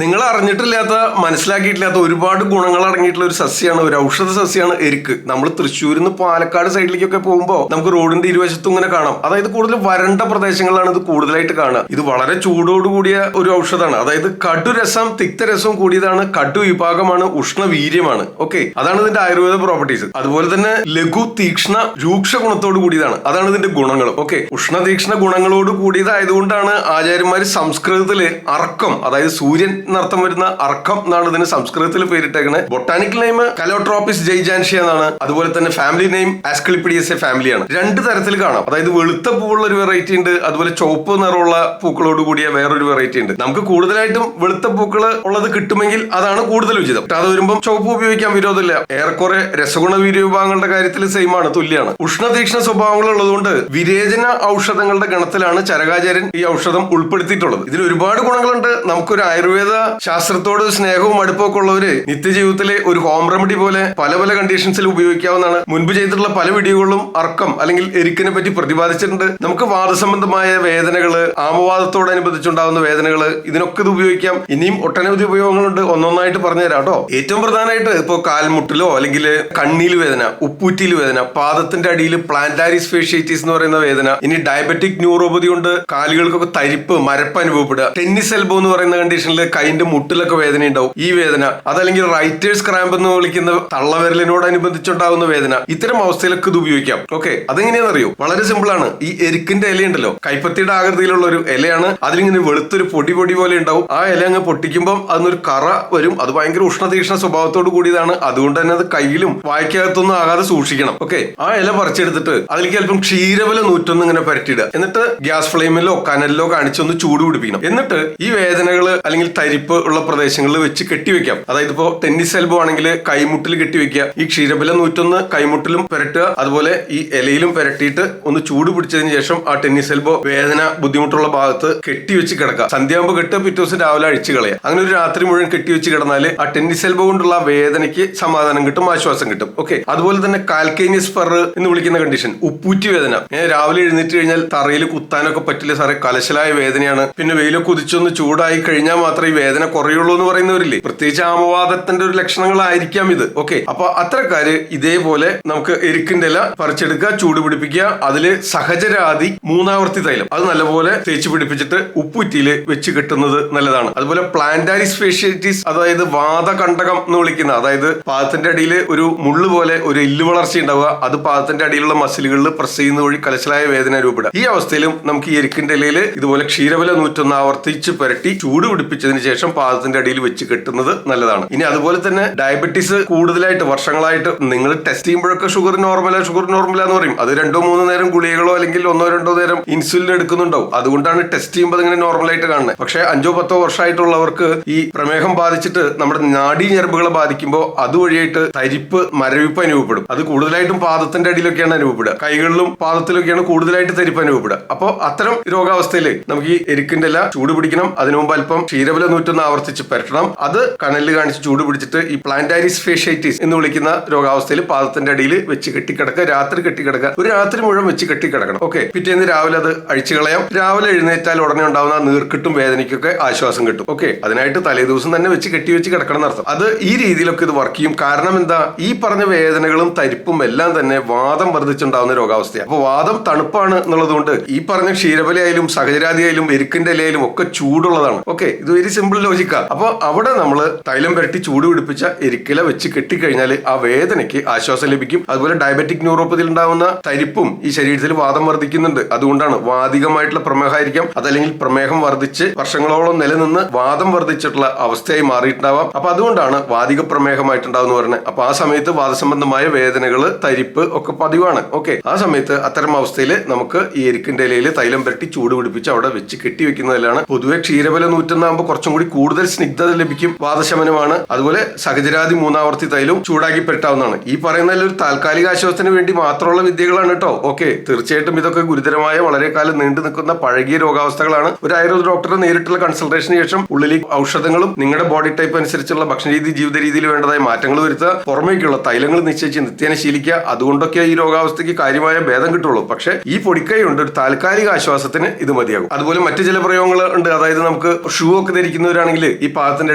നിങ്ങൾ അറിഞ്ഞിട്ടില്ലാത്ത മനസ്സിലാക്കിയിട്ടില്ലാത്ത ഒരുപാട് ഗുണങ്ങൾ അടങ്ങിയിട്ടുള്ള ഒരു സസ്യമാണ്, ഒരു ഔഷധ സസ്യമാണ് എരിക്ക്. നമ്മൾ തൃശ്ശൂരിൽ നിന്ന് പാലക്കാട് സൈഡിലേക്കൊക്കെ പോകുമ്പോൾ നമുക്ക് റോഡിന്റെ ഇരുവശത്തും ഇങ്ങനെ കാണാം. അതായത് കൂടുതൽ വരണ്ട പ്രദേശങ്ങളിലാണ് ഇത് കൂടുതലായിട്ട് കാണുക. ഇത് വളരെ ചൂടോടുകൂടിയ ഒരു ഔഷധമാണ്. അതായത് കടുരസം തിക്തരസവും കൂടിയതാണ്, കടു വിഭാഗമാണ്, ഉഷ്ണവീര്യമാണ്. ഓക്കെ, അതാണ് ഇതിന്റെ ആയുർവേദ പ്രോപ്പർട്ടീസ്. അതുപോലെ തന്നെ ലഘു തീക്ഷ്ണ രൂക്ഷ ഗുണത്തോട് കൂടിയതാണ്, അതാണ് ഇതിന്റെ ഗുണങ്ങളും. ഓക്കെ, ഉഷ്ണതീക്ഷ്ണ ഗുണങ്ങളോട് കൂടിയതായതുകൊണ്ടാണ് ആചാര്യന്മാര് സംസ്കൃതത്തില് അർക്കം, അതായത് സൂര്യൻ എന്നർത്ഥം വരുന്ന അർക്കം എന്നാണ് ഇതിന് സംസ്കൃതത്തിൽ പേരിട്ടേക്കുന്നത്. ബൊട്ടാനിക്കൽ നെയിം കലോട്രോപ്പിസ് ജൈജാൻഷ്യ എന്നാണ്. അതുപോലെ തന്നെ ഫാമിലി നെയിം ആസ്ക്ലിപ്പിഡിയസ് ഫാമിലിയാണ്. രണ്ട് തരത്തിൽ കാണാം. അതായത് വെളുത്ത പൂവുള്ള ഒരു വെറൈറ്റി ഉണ്ട്, അതുപോലെ ചുവപ്പ് നിറമുള്ള പൂക്കളോട് കൂടിയ വേറൊരു വെറൈറ്റി ഉണ്ട്. നമുക്ക് കൂടുതലായിട്ടും വെളുത്ത പൂക്കൾ ഉള്ളത് കിട്ടുമെങ്കിൽ അതാണ് കൂടുതൽ ഉചിതം. അത് വരുമ്പോൾ ചുവപ്പ് ഉപയോഗിക്കാൻ വിരോധമില്ല. ഏറെക്കുറെ രസഗുണ വീര്യ വിഭാഗങ്ങളുടെ കാര്യത്തിൽ സെയിം ആണ്, തുല്യമാണ്. ഉഷ്ണതീക്ഷ്ണ സ്വഭാവങ്ങൾ ഉള്ളതുകൊണ്ട് വിരേചന ഔഷധങ്ങളുടെ ഗണത്തിലാണ് ചരകാചാര്യൻ ഈ ഔഷധം ഉൾപ്പെടുത്തിയിട്ടുള്ളത്. ഇതിൽ ഒരുപാട് ഗുണങ്ങളുണ്ട്. നമുക്കൊരു ആയുർവേദ ശാസ്ത്രത്തോട് സ്നേഹവും അടുപ്പമൊക്കെ ഉള്ളവര് നിത്യജീവിതത്തിലെ ഒരു ഹോം റെമഡി പോലെ പല പല കണ്ടീഷൻസിൽ ഉപയോഗിക്കാവുന്നതാണ്. മുൻപ് ചെയ്തിട്ടുള്ള പല വീഡിയോകളിലും അർക്കം അല്ലെങ്കിൽ എരിക്കിനെ പറ്റി പ്രതിപാദിച്ചിട്ടുണ്ട്. നമുക്ക് വാദസംബന്ധമായ വേദനകള്, ആമവാദത്തോടനുബന്ധിച്ചുണ്ടാകുന്ന വേദനകള്, ഇതിനൊക്കെ ഇത് ഉപയോഗിക്കാം. ഇനിയും ഒട്ടനവധി ഉപയോഗങ്ങളുണ്ട്, ഒന്നൊന്നായിട്ട് പറഞ്ഞു തരാം കേട്ടോ. ഏറ്റവും പ്രധാനമായിട്ട് ഇപ്പോ കാൽമുട്ടിലോ അല്ലെങ്കിൽ കണ്ണിയിൽ വേദന, ഉപ്പൂറ്റിയിൽ വേദന, പാദത്തിന്റെ അടിയിൽ പ്ലാന്റാരിസ് ഫേഷ്യേറ്റീസ് എന്ന് പറയുന്ന വേദന, ഇനി ഡയബറ്റിക് ന്യൂറോപ്പതി കൊണ്ട് കാലുകൾക്കൊക്കെ തരിപ്പ്, മരപ്പ് അനുഭവപ്പെടുക, ടെന്നീസ് എൽബോ എന്ന് പറയുന്ന കണ്ടീഷനിൽ കൈന്റെ മുട്ടിലൊക്കെ വേദന ഉണ്ടാവും, ഈ വേദന, അതല്ലെങ്കിൽ റൈറ്റേഴ്സ് ക്രാമ്പ് എന്ന് വിളിക്കുന്ന തള്ളവിരലിനോടനുബന്ധിച്ചുണ്ടാകുന്ന വേദന, ഇത്തരം അവസ്ഥയിലൊക്കെ ഇത് ഉപയോഗിക്കാം. ഓക്കെ, അതെങ്ങനെയാണെന്നറിയോ? വളരെ സിമ്പിൾ ആണ്. ഈ എരിക്കിന്റെ ഇലയുണ്ടല്ലോ, കൈപ്പത്തിയുടെ ആകൃതിയിലുള്ള ഒരു ഇലയാണ്. അതിലിങ്ങനെ വെളുത്തൊരു പൊടി പോലെ ഉണ്ടാവും. ആ ഇല അങ്ങ് പൊട്ടിക്കുമ്പോൾ അതിനൊരു കറ വരും. അത് ഭയങ്കര ഉഷ്ണതീക്ഷ്ണ സ്വഭാവത്തോട് കൂടിയതാണ്. അതുകൊണ്ട് തന്നെ അത് കയ്യിലും വായ്ക്കകത്തൊന്നും ആകാതെ സൂക്ഷിക്കണം. ഓക്കെ, ആ ഇല പറിച്ചെടുത്തിട്ട് അതിലേക്ക് അല്പം ക്ഷീരവല 101 ഇങ്ങനെ പരട്ടിയിടുക. എന്നിട്ട് ഗ്യാസ് ഫ്ലെയിമിലോ കനലിലോ കാണിച്ചൊന്ന് ചൂട് പിടിപ്പിക്കണം. എന്നിട്ട് ഈ വേദനകള് അല്ലെങ്കിൽ തരിപ്പ് ഉള്ള പ്രദേശങ്ങളിൽ വെച്ച് കെട്ടിവെക്കാം. അതായത് ഇപ്പോ ടെന്നീസ് എൽബോ ആണെങ്കിൽ കൈമുട്ടിൽ കെട്ടിവെക്കുക. ഈ ക്ഷീരബല 101 കൈമുട്ടിലും പുരട്ടുക. അതുപോലെ ഈ ഇലയിലും പുരട്ടിയിട്ട് ഒന്ന് ചൂട് പിടിച്ചതിന് ശേഷം ആ ടെന്നീസ് എൽബോ വേദന ബുദ്ധിമുട്ടുള്ള ഭാഗത്ത് കെട്ടിവെച്ച് കിടക്കുക. സന്ധ്യാകുമ്പോൾ കെട്ടുക, പിറ്റേ ദിവസം രാവിലെ അഴിച്ചു കളയുക. അങ്ങനെ ഒരു രാത്രി മുഴുവൻ കെട്ടിവെച്ച് കിടന്നാൽ ആ ടെന്നീസ് എൽബോ കൊണ്ടുള്ള വേദനയ്ക്ക് സമാധാനം കിട്ടും, ആശ്വാസം കിട്ടും. ഓക്കെ, അതുപോലെ തന്നെ കാൽക്കേനിയസ് ഫർ എന്ന് വിളിക്കുന്ന കണ്ടീഷൻ, ഉപ്പൂറ്റി വേദന. രാവിലെ എഴുന്നേറ്റ് കഴിഞ്ഞാൽ തറയിൽ കുത്താനൊക്കെ പറ്റില്ല സാറേ, കലശലായ വേദനയാണ്, പിന്നെ വെയിലൊക്കെ കുതിച്ചൊന്ന് ചൂടായി കഴിഞ്ഞാൽ മാത്രമേ ഈ വേദന കുറയുള്ളൂ എന്ന് പറയുന്നവരില്ലേ? പ്രത്യേകിച്ച് ആമവാദത്തിന്റെ ഒരു ലക്ഷണങ്ങളായിരിക്കാം ഇത്. ഓക്കെ, അപ്പൊ അത്തരക്കാര് ഇതേപോലെ നമുക്ക് എരിക്കിന്റെ ഇല പറിച്ചെടുക്കുക, ചൂട് പിടിപ്പിക്കുക. അതില് സഹജരാതി 3 ആവർത്തി തൈലം അത് നല്ലപോലെ തേച്ച് പിടിപ്പിച്ചിട്ട് ഉപ്പുറ്റിയില് വെച്ച് കെട്ടുന്നത് നല്ലതാണ്. അതുപോലെ പ്ലാന്റാരിസ് ഫേഷ്യേറ്റീസ്, അതായത് വാദകണ്ടകം എന്ന് വിളിക്കുന്ന, അതായത് പാദത്തിന്റെ അടിയിൽ ഒരു മുള്ളു പോലെ ഒരു എല്ല് വളർച്ച ഉണ്ടാവുക, അത് പാദത്തിന്റെ അടിയിലുള്ള മസിലുകളിൽ പ്രസ് ചെയ്യുന്ന വഴി കലശലായ വേദന രൂപപ്പെടുക. ഈ അവസ്ഥയിലും നമുക്ക് ഈ എരിക്കിന്റെ ഇലയിൽ ഇതുപോലെ ക്ഷീരബല 101 ആവർത്തിച്ച് പുരട്ടി ചൂട് പിടിപ്പിച്ചതിന് ശേഷം പാദത്തിന്റെ അടിയിൽ വെച്ച് കെട്ടുന്നത് നല്ലതാണ്. ഇനി അതുപോലെ തന്നെ ഡയബറ്റീസ് കൂടുതലായിട്ട് വർഷങ്ങളായിട്ട് നിങ്ങൾ ടെസ്റ്റ് ചെയ്യുമ്പോഴൊക്കെ ഷുഗർ നോർമല എന്ന് പറയും. അത് 2-3 നേരം ഗുളികകളോ അല്ലെങ്കിൽ 1-2 നേരം ഇൻസുലിൻ എടുക്കുന്നുണ്ടാവും. അതുകൊണ്ടാണ് ടെസ്റ്റ് ചെയ്യുമ്പോൾ ഇങ്ങനെ നോർമലായിട്ട് കാണുന്നത്. പക്ഷെ 5-10 വർഷമായിട്ടുള്ളവർക്ക് ഈ പ്രമേഹം ബാധിച്ചിട്ട് നമ്മുടെ നാഡീ ഞരമ്പുകളെ ബാധിക്കുമ്പോൾ അതുവഴിയായിട്ട് തരിപ്പ്, മരവിപ്പ് അനുഭവപ്പെടും. അത് കൂടുതലായിട്ടും പാദത്തിന്റെ അടിയിലൊക്കെയാണ് അനുഭവപ്പെടുക. കൈകളിലും പാദത്തിലൊക്കെയാണ് കൂടുതലായിട്ട് തരിപ്പ് അനുഭവപ്പെടുക. അപ്പോൾ അത്തരം രോഗാവസ്ഥയിൽ നമുക്ക് ഈ എരിക്കിന്റെ ഇല ചൂട് പിടിക്കണം. അതിനു മുമ്പ് അല്പം ക്ഷീരബല 101 ആവർത്തിച്ച് പരട്ടണം. അത് കനലിൽ കാണിച്ച് ചൂട് പിടിച്ചിട്ട് ഈ പ്ലാന്റാരിസ് ഫേഷ്യേറ്റീസ് എന്ന് വിളിക്കുന്ന രോഗാവസ്ഥയിൽ പാദത്തിന്റെ അടിയിൽ വെച്ച് കെട്ടിക്കിടക്കുക. രാത്രി കെട്ടിക്കിടക്കുക, ഒരു രാത്രി മുഴുവൻ വെച്ച് കെട്ടിക്കിടക്കണം. ഓക്കെ, പിറ്റേന്ന് രാവിലെ അത് അഴിച്ചു കളയാം. രാവിലെ എഴുന്നേറ്റാൽ ഉടനെ ഉണ്ടാവുന്ന നീർക്കെട്ടും വേദനയ്ക്കൊക്കെ ആശ്വാസം കിട്ടും. ഓക്കെ, അതിനായിട്ട് തലേ ദിവസം തന്നെ വെച്ച് കെട്ടി കിടക്കണം എന്നർത്ഥം. അത് ഈ രീതിയിലൊക്കെ ഇത് വർക്ക് ചെയ്യും. കാരണം എന്താ, ഈ പറഞ്ഞ വേദനകളും തരിപ്പും എല്ലാം തന്നെ വാദം വർദ്ധിച്ചുണ്ടാവുന്ന രോഗാവസ്ഥയാണ്. അപ്പൊ വാദം തണുപ്പാണ് എന്നുള്ളതുകൊണ്ട് ഈ പറഞ്ഞ ക്ഷീരബലയായാലും സഹജരാതിയായാലും എരിക്കിന്റെ ഇലയിലും ഒക്കെ ചൂടുള്ളതാണ്. ഓക്കെ, ഇത് വെരി സിമ്പിൾ ലോജിക്കാണ്. അപ്പൊ അവിടെ നമ്മൾ തൈലം പുരട്ടി ചൂട് പിടിപ്പിച്ച എരിക്കില വെച്ച് കെട്ടിക്കഴിഞ്ഞാൽ ആ വേദനയ്ക്ക് ആശ്വാസം ലഭിക്കും. അതുപോലെ ഡയബറ്റിക് ന്യൂറോപ്പതിയിൽ ഉണ്ടാവുന്ന തരിപ്പും ഈ ശരീരത്തിൽ വാദം വർദ്ധിക്കുന്നുണ്ട്. അതുകൊണ്ടാണ് വാദികമായിട്ടുള്ള പ്രമേഹമായിരിക്കാം, അതല്ലെങ്കിൽ പ്രമേഹം വർദ്ധിച്ച് വർഷങ്ങളോളം നിലനിന്ന് വാദം വർദ്ധിച്ചിട്ടുള്ള അവസ്ഥയായി മാറിയിട്ടുണ്ടാവാം. അപ്പൊ അതുകൊണ്ടാണ് വാദിക പ്രമേഹമായിട്ടുണ്ടാവുന്ന പറയുന്നത്. അപ്പൊ ആ സമയത്ത് വാദസംബന്ധമായ വേദനകള്, തരിപ്പ് ഒക്കെ പതിവാണ്. ഓക്കെ, ആ സമയത്ത് അത്തരം അവസ്ഥയിൽ നമുക്ക് ഈ എരിക്കിന്റെ ഇലയിൽ തൈലം പുരട്ടി ചൂട് പിടിപ്പിച്ച് അവിടെ വെച്ച് കെട്ടിവെക്കുന്നതിലാണ്. പൊതുവെ ക്ഷീരബല 101 ആകുമ്പോൾ കുറച്ചും കൂടി കൂടുതൽ സ്നിഗ്ധത ലഭിക്കും, വാദശമനമാണ്. അതുപോലെ സഹജരാതി 3 ആവർത്തി തൈലവും ചൂടാക്കി പെട്ടാവുന്നതാണ്. ഈ പറയുന്നതിൽ ഒരു താൽക്കാലിക ആശ്വാസത്തിന് വേണ്ടി മാത്രമുള്ള വിദ്യകളാണ് കേട്ടോ. ഓക്കെ, തീർച്ചയായിട്ടും ഇതൊക്കെ ഗുരുതരമായ വളരെ കാലം നീണ്ടു നിൽക്കുന്ന പഴകിയ രോഗാവസ്ഥകളാണ്. ഒരു ആയുർവേദ ഡോക്ടറെ നേരിട്ടുള്ള കൺസൾട്ടേഷന് ശേഷം ഉള്ളിൽ ഔഷധങ്ങളും നിങ്ങളുടെ ബോഡി ടൈപ്പ് അനുസരിച്ചുള്ള ഭക്ഷണരീതി, ജീവിത രീതിയിൽ വേണ്ടതായ മാറ്റങ്ങൾ വരുത്തുക, പുറമേക്കുള്ള തൈലങ്ങൾ നിശ്ചയിച്ച് നിത്യേന ശീലിക്കുക. അതുകൊണ്ടൊക്കെ ഈ രോഗാവസ്ഥയ്ക്ക് കാര്യമായ ഭേദം കിട്ടുള്ളൂ. പക്ഷെ ഈ പൊടിക്കൈ കൊണ്ട് ഒരു താൽക്കാലിക ആശ്വാസത്തിന് ഇത് മതിയാകും. അതുപോലെ മറ്റു ചില പ്രയോഗങ്ങൾ ഉണ്ട്. അതായത് നമുക്ക് ഷൂ ഒക്കെ ധരിക്കുന്ന ഉപയോഗിക്കുന്നവരാണെങ്കിൽ, ഈ പാദത്തിന്റെ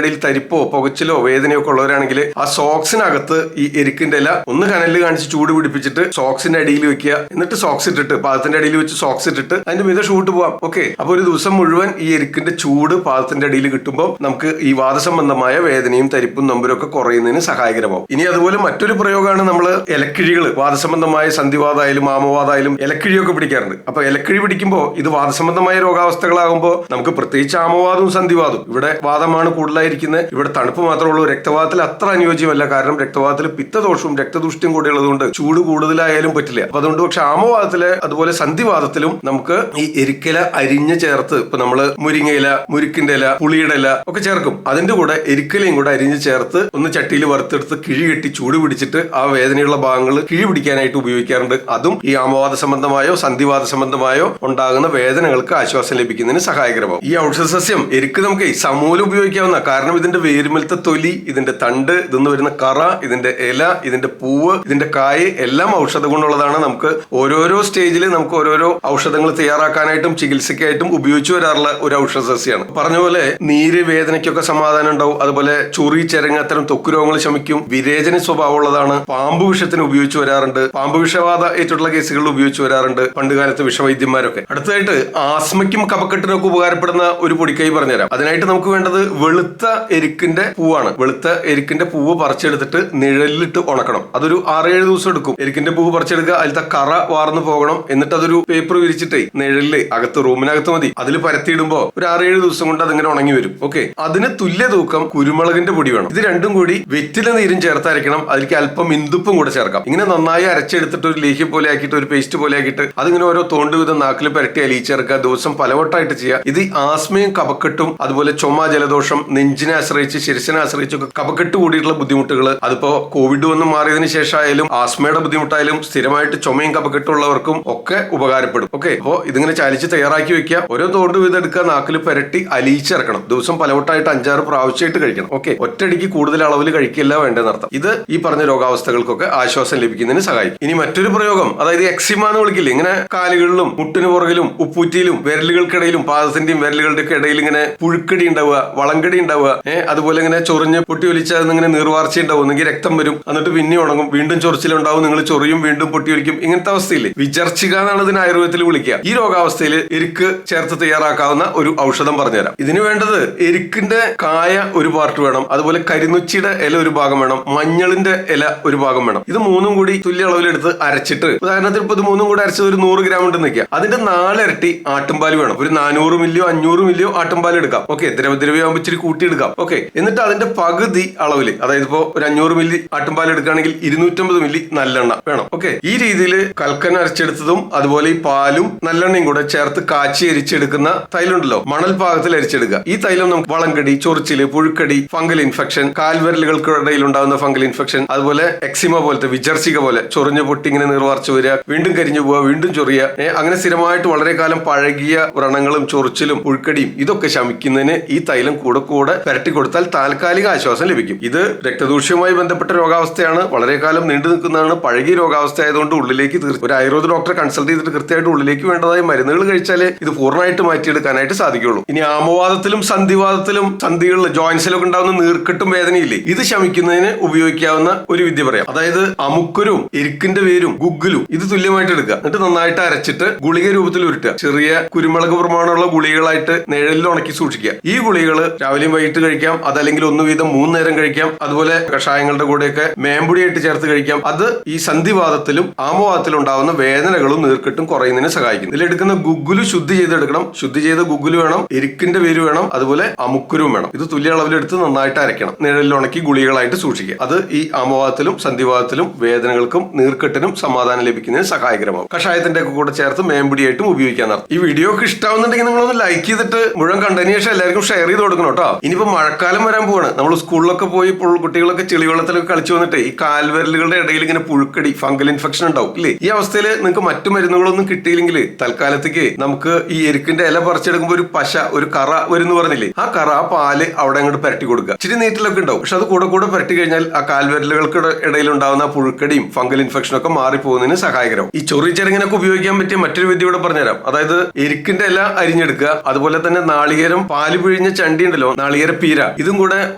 ഇടയിൽ തരിപ്പോ പുകച്ചിലോ വേദനയോ ഒക്കെ ഉള്ളവരാണെങ്കിൽ ആ സോക്സിനകത്ത് ഈ എരിക്കിന്റെ ഇല ഒന്ന് കനലിൽ കാണിച്ച് ചൂട് പിടിപ്പിച്ചിട്ട് സോക്സിന്റെ അടിയിൽ വെക്കുക. എന്നിട്ട് സോക്സ് ഇട്ടിട്ട് പാദത്തിന്റെ അടിയിൽ വെച്ച് സോക്സ് ഇട്ടിട്ട് അതിന്റെ മീതെ ഷൂട്ട് പോവാം. ഓക്കെ, അപ്പൊ ഒരു ദിവസം മുഴുവൻ ഈ എരിക്കിന്റെ ചൂട് പാദത്തിന്റെ അടിയിൽ കിട്ടുമ്പോൾ നമുക്ക് ഈ വാദസംബന്ധമായ വേദനയും തരിപ്പും നമ്പരും ഒക്കെ കുറയുന്നതിന് സഹായകരമാവും. ഇനി അതുപോലെ മറ്റൊരു പ്രയോഗമാണ് നമ്മൾ ഇലക്കിഴികൾ, വാദസംബന്ധമായ സന്ധിവാദമായാലും ആമവാദമായാലും ഇലക്കിഴിയൊക്കെ പിടിക്കാറുണ്ട്. അപ്പൊ ഇലക്കിഴി പിടിക്കുമ്പോൾ ഇത് വാദസംബന്ധമായ രോഗാവസ്ഥകളാകുമ്പോൾ നമുക്ക് പ്രത്യേകിച്ച് ആമവാദവും സന്ധിവാദവും, ഇവിടെ വാദമാണ് കൂടുതലായിരിക്കുന്നത്, ഇവിടെ തണുപ്പ് മാത്രമേ ഉള്ളൂ. രക്തവാദത്തിൽ അത്ര അനുയോജ്യമല്ല, കാരണം രക്തവാദത്തിൽ പിത്തദോഷവും രക്തദുഷ്ടിയും കൂടെ ഉള്ളതുകൊണ്ട് ചൂട് കൂടുതലായാലും പറ്റില്ല. അപ്പൊ അതുകൊണ്ട് പക്ഷെ ആമവാദത്തില് അതുപോലെ സന്ധിവാദത്തിലും നമുക്ക് ഈ എരിക്കില അരിഞ്ഞ് ചേർത്ത്, ഇപ്പൊ നമ്മള് മുരിങ്ങയില, മുരിക്കിന്റെ ഇല, പുളിയുടെ ഇല ഒക്കെ ചേർക്കും. അതിന്റെ കൂടെ എരിക്കലയും കൂടെ അരിഞ്ഞ് ചേർത്ത് ഒന്ന് ചട്ടിയിൽ വറുത്തെടുത്ത് കിഴി കെട്ടി ചൂട് പിടിച്ചിട്ട് ആ വേദനയുള്ള ഭാഗങ്ങൾ കിഴി പിടിക്കാനായിട്ട് ഉപയോഗിക്കാറുണ്ട്. അതും ഈ ആമവാദ സംബന്ധമായോ സന്ധിവാദ സംബന്ധമായോ ഉണ്ടാകുന്ന വേദനകൾക്ക് ആശ്വാസം ലഭിക്കുന്നതിന് സഹായകരമാവും. ഈ ഔഷധ സസ്യം എരിക്ക് നമുക്ക് സമൂലം ഉപയോഗിക്കാവുന്ന, കാരണം ഇതിന്റെ വേരുമലത്തെ തൊലി, ഇതിന്റെ തണ്ട്, ഇതെന്ന് വരുന്ന കറ, ഇതിന്റെ ഇല, ഇതിന്റെ പൂവ്, ഇതിന്റെ കായ് എല്ലാം ഔഷധ ഗുണമുള്ളതാണ്. നമുക്ക് ഓരോരോ സ്റ്റേജിൽ നമുക്ക് ഓരോരോ ഔഷധങ്ങൾ തയ്യാറാക്കാനായിട്ടും ചികിത്സയ്ക്കായിട്ടും ഉപയോഗിച്ചു വരാറുള്ള ഒരു ഔഷധ സസ്യമാണ്. പറഞ്ഞ പോലെ നീര് വേദനയ്ക്കൊക്കെ സമാധാനം ഉണ്ടാവും. അതുപോലെ ചൊറി, ചെരങ്ങ്, അത്തരം ത്വക്ക് രോഗങ്ങൾ ശമിക്കും. വിരേചന സ്വഭാവമുള്ളതാണ്. പാമ്പ് വിഷത്തിന് ഉപയോഗിച്ചു വരാറുണ്ട്. പാമ്പ് വിഷബാധ ഏറ്റുള്ള കേസുകളിൽ ഉപയോഗിച്ചു വരാറുണ്ട് പണ്ടുകാലത്ത് വിഷവൈദ്യന്മാരൊക്കെ. അടുത്തതായിട്ട് ആസ്മയ്ക്കും കഫക്കെട്ടിനും ഒക്കെ ഉപകാരപ്പെടുന്ന ഒരു പൊടിക്കൈ പറഞ്ഞുതരാം. അതിനായിട്ട് നമുക്ക് വേണ്ടത് വെളുത്ത എരിക്കിന്റെ പൂവാണ്. വെളുത്ത എരിക്കിന്റെ പൂവ് പറിച്ചെടുത്തിട്ട് നിഴലിലിട്ട് ഉണക്കണം. അതൊരു 6-7 ദിവസം എടുക്കും. എരിക്കിന്റെ പൂവ് പറിച്ചെടുക്കുക, അതിലത്തെ കറ വാർന്നു പോകണം. എന്നിട്ട് അതൊരു പേപ്പർ വിരിച്ചിട്ടേ നിഴലില് അകത്ത് റൂമിനകത്ത് മതി, അതിൽ പരത്തിയിടുമ്പോൾ ഒരു 6-7 ദിവസം കൊണ്ട് അതിങ്ങനെ ഉണങ്ങി വരും. ഓക്കെ, അതിന് തുല്യ തൂക്കം കുരുമുളകിന്റെ പൊടി വേണം. ഇത് രണ്ടും കൂടി വെറ്റില നീരും ചേർത്തരയ്ക്കണം. അതിലേക്ക് അല്പം ഇന്ദുപ്പും കൂടെ ചേർക്കാം. ഇങ്ങനെ നന്നായി അരച്ചെടുത്തിട്ട് ഒരു ലേഹ്യം പോലെ ആക്കിയിട്ട്, ഒരു പേസ്റ്റ് പോലെ ആക്കിയിട്ട് അതിങ്ങനെ ഓരോ തോണ്ട് വിധം നാക്കിൽ പരട്ടി അലിയിച്ചേർക്കുക. ദിവസം പലവട്ടമായിട്ട് ചെയ്യുക. ഇത് ആസ്മയും കഫക്കെട്ടും അതുപോലെ ചുമ, ജലദോഷം, നെഞ്ചിനെ ആശ്രയിച്ച് ശിരസിനെ ആശ്രയിച്ചൊക്കെ കഫക്കെട്ട് കൂടിയിട്ടുള്ള ബുദ്ധിമുട്ടുകൾ, അതിപ്പോ കോവിഡ് വന്ന് മാറിയതിനു ശേഷമായാലും ആസ്മയുടെ ബുദ്ധിമുട്ടായാലും സ്ഥിരമായിട്ട് ചുമയും കഫക്കെട്ടും ഉള്ളവർക്കും ഒക്കെ ഉപകാരപ്പെടും. ഓക്കെ, അപ്പോ ഇതിങ്ങനെ ചാലിച്ച് തയ്യാറാക്കി വെക്കുക. ഓരോ തോണ്ട് വീതം എടുക്കുക, നാക്കിൽ പരട്ടി അലിയിച്ചിറക്കണം. ദിവസം പലവട്ടമായിട്ട് 5-6 പ്രാവശ്യമായിട്ട് കഴിക്കണം. ഓക്കെ, ഒറ്റയടിക്ക് കൂടുതൽ അളവിൽ കഴിക്കില്ല വേണ്ടതെന്നർത്ഥം. ഇത് ഈ പറഞ്ഞ രോഗാവസ്ഥകൾക്കൊക്കെ ആശ്വാസം ലഭിക്കുന്നതിന് സഹായിക്കും. ഇനി മറ്റൊരു പ്രയോഗം, അതായത് എക്സിമ എന്ന് വിളിക്കില്ലേ, ഇങ്ങനെ കാലുകളിലും മുട്ടിന് പുറകിലും ഉപ്പൂറ്റിയിലും വിരലുകൾക്കിടയിലും പാദത്തിന്റെയും വിരലുകളുടെ ഒക്കെ ഇടയിൽ ഇങ്ങനെ പുഴുക്കടി ഉണ്ടാവുക, വളങ്കടി ഉണ്ടാവുക, അതുപോലെ ഇങ്ങനെ ചൊറിഞ്ഞ് പൊട്ടി ഒലിച്ചാൽ ഇങ്ങനെ നീർവാർച്ച ഉണ്ടാവും, ഒന്നെങ്കിൽ രക്തം വരും, എന്നിട്ട് പിന്നെ ഉണങ്ങും, വീണ്ടും ചൊറിച്ചിലുണ്ടാവും, നിങ്ങൾ ചൊറിയും, വീണ്ടും പൊട്ടി ഒലിക്കും. ഇങ്ങനത്തെ അവസ്ഥയില്ലേ, വിചർച്ചിക എന്നാണ് ഇതിന് ആയുർവേദത്തിൽ വിളിക്കുക. ഈ രോഗാവസ്ഥയിൽ എരിക്ക് ചേർത്ത് തയ്യാറാക്കാവുന്ന ഒരു ഔഷധം പറഞ്ഞുതരാം. ഇതിന് വേണ്ടത് എരിക്കിന്റെ കായ ഒരു പാർട്ട് വേണം, അതുപോലെ കരിനുച്ചിയുടെ ഇല ഒരു ഭാഗം വേണം, മഞ്ഞളിന്റെ ഇല ഒരു ഭാഗം വേണം. ഇത് മൂന്നും കൂടി തുല്യ അളവിലെടുത്ത് അരച്ചിട്ട്, ഉദാഹരണത്തിന് ഇപ്പൊ ഇത് മൂന്നും കൂടി അരച്ചത് ഒരു 100 ഗ്രാം ഉണ്ടെന്ന് വെക്കുക, അതിന്റെ 4 ഇരട്ടി ആട്ടുംപാൽ വേണം. ഒരു 400 മില്ലിയോ 500 മില്ലിയോ ആട്ടുംപാൽ എടുക്കാം. ഓക്കെ, ദ്രവ്യാകുമ്പോൾ ഇച്ചിരി കൂട്ടി എടുക്കാം. ഓക്കെ, എന്നിട്ട് അതിന്റെ പകുതി അളവിൽ, അതായത് ഇപ്പോ ഒരു 500 മില്ലി ആട്ടുംപാൽ എടുക്കുകയാണെങ്കിൽ 250 മില്ലി നല്ലെണ്ണ വേണം. ഓക്കെ, ഈ രീതിയിൽ കൽക്കൻ അരച്ചെടുത്തതും അതുപോലെ ഈ പാലും നല്ലെണ്ണയും കൂടെ ചേർത്ത് കാച്ചി അരിച്ചെടുക്കുന്ന തൈലം ഉണ്ടല്ലോ, മണൽ പാകത്തിൽ അരിച്ചെടുക്കുക. ഈ തൈലം നമുക്ക് വളങ്കടി, ചൊറിച്ചില്, പുഴുക്കടി, ഫംഗൽ ഇൻഫെക്ഷൻ, കാൽവിരലുകൾക്കിടയിൽ ഉണ്ടാകുന്ന ഫംഗൽ ഇൻഫെക്ഷൻ, അതുപോലെ എക്സിമ പോലത്തെ വിചർച്ചിക പോലെ ചൊറിഞ്ഞ പൊട്ടി ഇങ്ങനെ നീർവാർച്ച വരിക, വീണ്ടും കരിഞ്ഞു പോവുക, വീണ്ടും ചൊറിയ, അങ്ങനെ സ്ഥിരമായിട്ട് വളരെ കാലം പഴകിയ വ്രണങ്ങളും ചൊറിച്ചിലും പുഴുക്കടിയും ഇതൊക്കെ ശമിക്കുന്നതിന് ഈ തൈലം കൂടെ കൂടെ പരട്ടി കൊടുത്താൽ താൽക്കാലിക ആശ്വാസം ലഭിക്കും. ഇത് രക്തദൂഷ്യവുമായി ബന്ധപ്പെട്ട രോഗാവസ്ഥയാണ്, വളരെ കാലം നീണ്ടു നിൽക്കുന്നതാണ്. പഴകിയ രോഗാവസ്ഥ ആയതുകൊണ്ട് ഉള്ളിലേക്ക് ഒരു ആയുർവേദ ഡോക്ടറെ കൺസൾട്ട് ചെയ്തിട്ട് കൃത്യമായിട്ട് ഉള്ളിലേക്ക് വേണ്ടതായ മരുന്നുകൾ കഴിച്ചാലേ ഇത് പൂർണ്ണമായിട്ട് മാറ്റിയെടുക്കാനായിട്ട് സാധിക്കുള്ളൂ. ഇനി ആമവാദത്തിലും സന്ധിവാദത്തിലും സന്ധികളിൽ ജോയിന്റ്സിലൊക്കെ ഉണ്ടാകുന്ന നീർക്കെട്ടും വേദനയില്ലേ, ഇത് ശമിക്കുന്നതിന് ഉപയോഗിക്കാവുന്ന ഒരു വിദ്യ പറയാം. അതായത് അമുക്കുരും എരിക്കിന്റെ വേരും ഗുഗ്ഗുലും ഇത് തുല്യമായിട്ട് എടുക്കുക. എന്നിട്ട് നന്നായിട്ട് അരച്ചിട്ട് ഗുളിക രൂപത്തിൽ ഉരുട്ടുക. ചെറിയ കുരുമുളക് പ്രമാണമുള്ള ഗുളികളായിട്ട് നിഴലിൽ ഉണക്കി സൂക്ഷിക്കുക. ഈ ഗുളികൾ രാവിലെയും വൈകിട്ട് കഴിക്കാം, അതല്ലെങ്കിൽ 1 വീതം 3 നേരം കഴിക്കാം. അതുപോലെ കഷായങ്ങളുടെ കൂടെയൊക്കെ മേമ്പൊടിയായിട്ട് ചേർത്ത് കഴിക്കാം. അത് ഈ സന്ധിവാദത്തിലും ആമവാദത്തിലും ഉണ്ടാകുന്ന വേദനകളും നീർക്കെട്ടും കുറയുന്നതിന് സഹായിക്കും. ഇതിലെടുക്കുന്ന ഗുഗ്ഗുലു ശുദ്ധി ചെയ്തെടുക്കണം. ശുദ്ധി ചെയ്ത ഗുഗ്ഗുലു വേണം, എരിക്കിന്റെ വേര് വേണം, അതുപോലെ അമുക്കുരും വേണം. ഇത് തുല്യ അളവിലെടുത്ത് നന്നായിട്ട് അരയ്ക്കണം. നിഴലിൽ ഉണക്കി ഗുളികളായിട്ട് സൂക്ഷിക്കുക. അത് ഈ ആമവാദത്തിലും സന്ധിവാദത്തിലും വേദനകൾക്കും നീർക്കെട്ടിനും സമാധാനം ലഭിക്കുന്നതിന് സഹായകരമാവും. കഷായത്തിന്റെ ഒക്കെ കൂടെ ചേർത്ത് മേമ്പൊടിയായിട്ടും ഉപയോഗിക്കാൻ. ഈ വീഡിയോ ഒക്കെ ഇഷ്ടമാവുന്നുണ്ടെങ്കിൽ നിങ്ങളൊന്ന് ലൈക്ക് ചെയ്തിട്ട് മുഴുവൻ കണ്ടതിന് ശേഷം എല്ലാവർക്കും ഷെയർ ചെയ്ത് കൊടുക്കണം കേട്ടോ. ഇനിയിപ്പോ മഴക്കാലം വരാൻ പോവാണ്. നമ്മൾ സ്കൂളിലൊക്കെ പോയി കുട്ടികളൊക്കെ ചെളിവെള്ളത്തിലൊക്കെ കളിച്ചു വന്നിട്ട് ഈ കാൽവിരലുകളുടെ ഇടയിൽ ഇങ്ങനെ പുഴുക്കടി, ഫംഗൽ ഇൻഫെക്ഷൻ ഉണ്ടാവും ഇല്ലേ. ഈ അവസ്ഥയിൽ നിങ്ങൾക്ക് മറ്റു മരുന്നുകളൊന്നും കിട്ടിയില്ലെങ്കിൽ തൽക്കാലത്തേക്ക് നമുക്ക് ഈ എരിക്കിന്റെ ഇല പറിച്ചെടുക്കുമ്പോൾ ഒരു പശ, ഒരു കറ വരുന്നു പറഞ്ഞില്ലേ, ആ കറ, ആ പാല് അവിടെ അങ്ങോട്ട് പരട്ടി കൊടുക്കുക. ഇച്ചിരി നീറ്റിലൊക്കെ ഉണ്ടാവും, പക്ഷെ അത് കൂടെ കൂടെ പരട്ടി കഴിഞ്ഞാൽ ആ കാൽവിരലുകൾക്ക് ഇടയിൽ ഉണ്ടാകുന്ന പുഴുക്കടിയും ഫംഗൽ ഇൻഫെക്ഷനും ഒക്കെ മാറിപ്പോകുന്നതിന് സഹായകരവും. ഈ ചൊറി ചെരങ്ങിനൊക്കെ ഉപയോഗിക്കാൻ പറ്റിയ മറ്റൊരു വിദ്യ കൂടെ പറഞ്ഞുതരാം. അതായത് എരിക്കിന്റെ ഇല അരിഞ്ഞെടുക്കുക, അതുപോലെ തന്നെ നാളികേരം പാല് പിഴിഞ്ഞ് പിഴിഞ്ഞ ചണ്ടി ഉണ്ടല്ലോ, നാളികേര പീര, ഇതും കൂടെ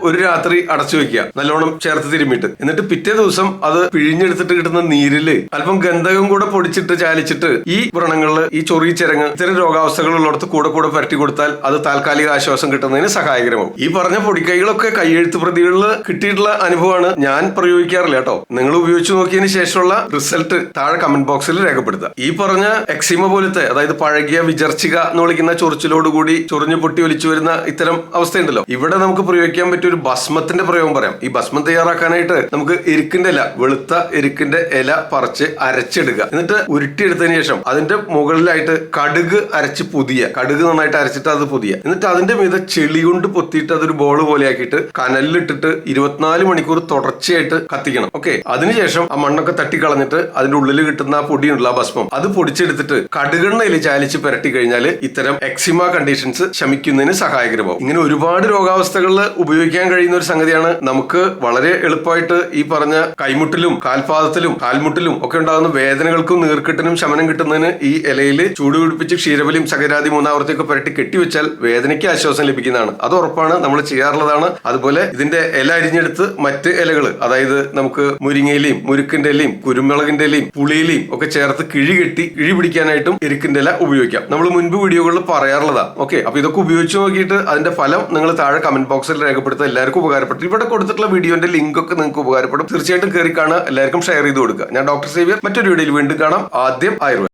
ഒരു രാത്രി അടച്ചു വെക്കുക, നല്ലോണം ചേർത്ത് തിരുമ്മിട്ട്. എന്നിട്ട് പിറ്റേ ദിവസം അത് പിഴിഞ്ഞെടുത്തിട്ട് കിട്ടുന്ന നീരില് അല്പം ഗന്ധകം കൂടെ പൊടിച്ചിട്ട് ചാലിച്ചിട്ട് ഈ വ്രണങ്ങളില് ഈ ചൊറി ചിരങ്ങ് ഇത്തരം രോഗാവസ്ഥകളുള്ളിടത്ത് കൂടെ കൂടെ പരട്ടി കൊടുത്താൽ അത് താൽക്കാലിക ആശ്വാസം കിട്ടുന്നതിന് സഹായകരമാവും. ഈ പറഞ്ഞ പൊടിക്കൈകളൊക്കെ കയ്യെഴുത്ത് പ്രതികളിൽ കിട്ടിയിട്ടുള്ള അനുഭവമാണ്. ഞാൻ പ്രയോഗിക്കാറില്ല കേട്ടോ. നിങ്ങൾ ഉപയോഗിച്ച് നോക്കിയതിന് ശേഷമുള്ള റിസൾട്ട് താഴെ കമന്റ് ബോക്സിൽ രേഖപ്പെടുത്തുക. ഈ പറഞ്ഞ എക്സിമ പോലത്തെ, അതായത് പഴകിയ വിചർച്ചിക എന്ന് വിളിക്കുന്ന ചൊറിച്ചിലോടുകൂടി ചൊറിഞ്ഞു പൊട്ടി ഒലിച്ചു വരുന്ന ഇത്തരം അവസ്ഥയുണ്ടല്ലോ, ഇവിടെ നമുക്ക് പ്രയോഗിക്കാൻ പറ്റിയ ഒരു ഭസ്മത്തിന്റെ പ്രയോഗം പറയാം. ഈ ഭസ്മം തയ്യാറാക്കാനായിട്ട് നമുക്ക് എരിക്കിന്റെ ഇല, വെളുത്ത എരിക്കിന്റെ ഇല പറിച്ച് അരച്ചെടുക്കുക. എന്നിട്ട് ഉരുട്ടിയെടുത്തതിന് ശേഷം അതിന്റെ മുകളിലായിട്ട് കടുക് അരച്ച് പുതിയ, കടുക് നന്നായിട്ട് അരച്ചിട്ട് അത് പുതിയ, എന്നിട്ട് അതിന്റെ മീതെ ചെളി കൊണ്ട് പൊത്തിയിട്ട് അതൊരു ബോൾ പോലെ ആക്കിയിട്ട് കനലിലിട്ടിട്ട് 24 മണിക്കൂർ തുടർച്ചയായിട്ട് കത്തിക്കണം. ഓക്കെ, അതിനുശേഷം ആ മണ്ണൊക്കെ തട്ടിക്കളഞ്ഞിട്ട് അതിന്റെ ഉള്ളിൽ കിട്ടുന്ന ആ പൊടിയുള്ള ആ ഭസ്മം അത് പൊടിച്ചെടുത്തിട്ട് കടുകെണ്ണയിൽ ചാലിച്ച് പുരട്ടി കഴിഞ്ഞാൽ ഇത്തരം എക്സിമ കണ്ടീഷൻസ് ശമിക്കുന്നതിന് സഹായകരമാവും. ഇങ്ങനെ ഒരുപാട് രോഗാവസ്ഥകളിൽ ഉപയോഗിക്കാൻ കഴിയുന്ന ഒരു സംഗതിയാണ്. നമുക്ക് വളരെ എളുപ്പമായിട്ട് ഈ പറഞ്ഞ കൈമുട്ടിലും കാൽപാദത്തിലും കാൽമുട്ടിലും ഒക്കെ ഉണ്ടാകുന്ന വേദനകൾക്കും നീർക്കെട്ടിനും ശമനം കിട്ടുന്നതിന് ഈ ഇലയിൽ ചൂട് പിടിപ്പിച്ച് ക്ഷീരബലിയും സകരാതി 3 ആവർത്തിയൊക്കെ പുരട്ടി കെട്ടിവെച്ചാൽ വേദനയ്ക്ക് ആശ്വാസം ലഭിക്കുന്നതാണ്. അത് ഉറപ്പാണ്, നമ്മൾ ചെയ്യാറുള്ളതാണ്. അതുപോലെ ഇതിന്റെ ഇല അരിഞ്ഞെടുത്ത് മറ്റ് ഇലകൾ, അതായത് നമുക്ക് മുരിങ്ങയിലെയും മുരുക്കിന്റെ ഇലയും കുരുമുളകിന്റെ ഇലയും പുളിയിലെയും ഒക്കെ ചേർത്ത് കിഴി പിടിക്കാനായിട്ടും എരിക്കിന്റെ ഇല ഉപയോഗിക്കാം. നമ്മൾ മുൻപ് വീഡിയോകളിൽ പറയാറുള്ളതാ. ഓക്കെ, അപ്പൊ ഇതൊക്കെ ഉപയോഗിച്ച് നോക്കിയിട്ട് അതിന്റെ ഫലം നിങ്ങൾ താഴെ കമന്റ് ബോക്സിൽ രേഖപ്പെടുത്തുക. എല്ലാവർക്കും ഉപകാരപ്പെട്ടു. ഇവിടെ കൊടുത്തിട്ടുള്ള വീഡിയോന്റെ ലിങ്ക് ഒക്കെ നിങ്ങൾക്ക് ഉപകാരപ്പെടും. തീർച്ചയായിട്ടും കയറി കാണുക, എല്ലാവർക്കും ഷെയർ ചെയ്ത് കൊടുക്കുക. ഞാൻ ഡോക്ടർ സേവ്യർ, മറ്റൊരു വീഡിയോയിൽ വീണ്ടും കാണാം. ആദ്യം ആയുർവേദം.